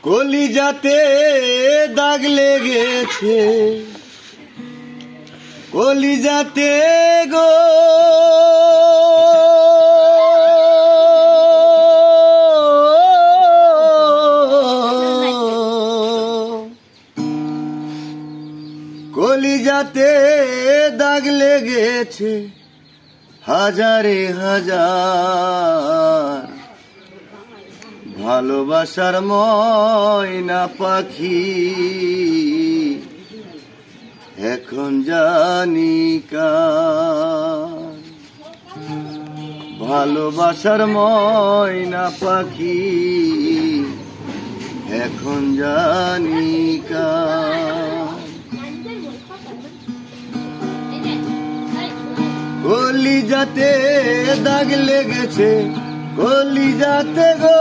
কলিজাতে দাগ লেগেছে, কলিজাতে গো কলিজাতে দাগ লেগেছে হাজারে হাজার। ভালোবাসার ময়না পাখি এখন জানি কার। ভালোবাসার ময়না পাখি এখন জানি কার। কলিজাতে দাগ লেগেছে, কলিজাতে গো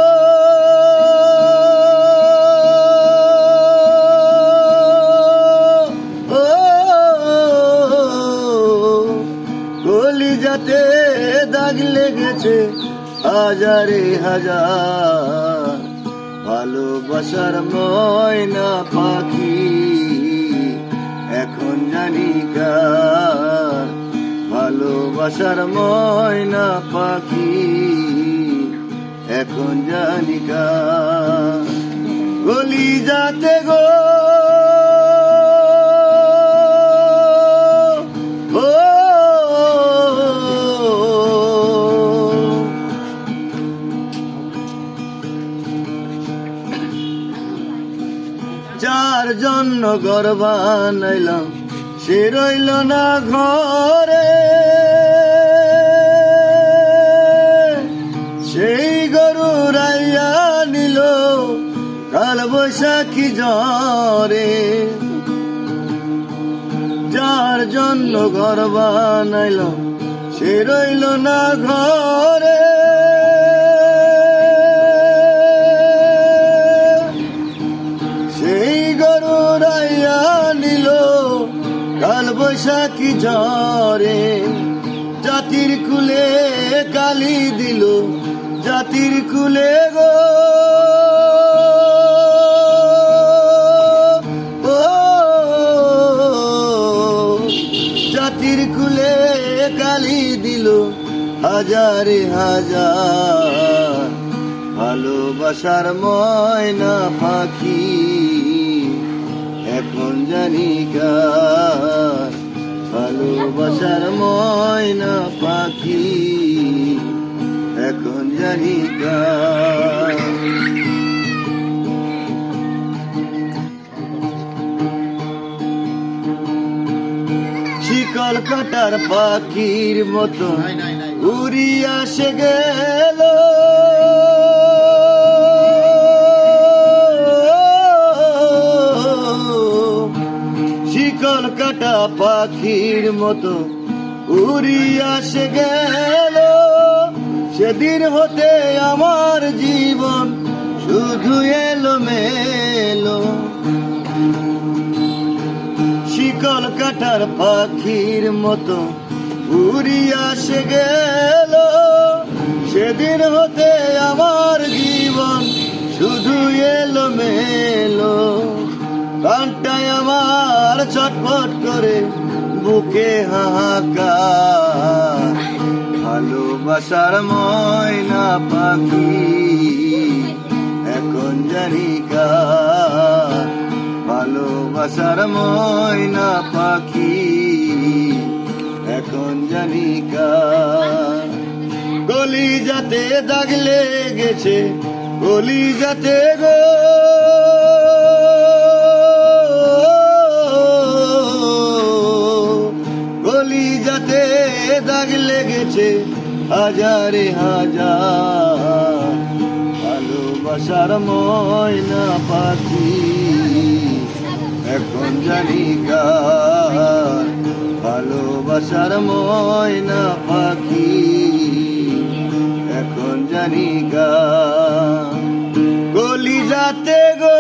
কলিজাতে দাগ লেগেছে হাজারে হাজার। ভালোবাসার ময়না পাখি এখন জানি কার। ভালোবাসার ময়না পাখি এখন জানি কার। কলিজাতে গো যার জন্য ঘর বানাইলাম সে রইল না ঘরে, সেই গরু রাইয়া নিল কাল বৈশাখী ঝড়ে। যার জন্য ঘর বানাইলাম সে রইল না ঘরে, সেই গরু রাইয়া নিল কাল বৈশাখী ঝড়ে। জাতির কুলে কালি দিল, জাতির কুলে গো জাতির কুলে কালি দিল হাজারে হাজার। ভালোবাসার ময়না পাখি এখন জানি কার। ভালোবাসার ময়না পাখি এখন জানি কার। শিকল কাটার পাখির মতো উড়িয়া সে গেল, শিকল কাটা পাখির মতো উড়িয়া সে গেল। সেদিন হতে আমার জীবন শুধু এলো মেলো। শিকল কাটার পাখির মতো উড়িয়া সে গেল। সেদিন হতে আমার জীবন শুধু এলো মেলো। কানটায় আমার ছটফট করে বুকে হাহাকার। ভালোবাসার ময়না পাখি এখন জানি কার। ভালোবাসার ময়না পাখি এখন জানি কার। কলিজাতে দাগ লেগেছে, কলিজাতে গো কলিজাতে দাগ লেগেছে হাজারে হাজার। ভালোবাসার ময়না পাখি এখন জানি কার। ভালোবাসার ময়না পাখি এখন জানি কার। কলিজাতে গো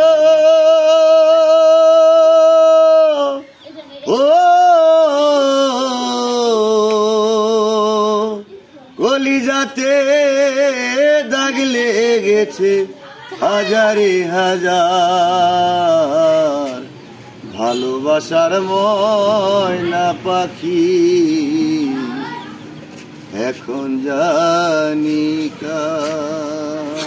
কলিজাতে দাগ লেগেছে হাজারে হাজার ভালোবাসার ময়না পাখি এখন জানি কার।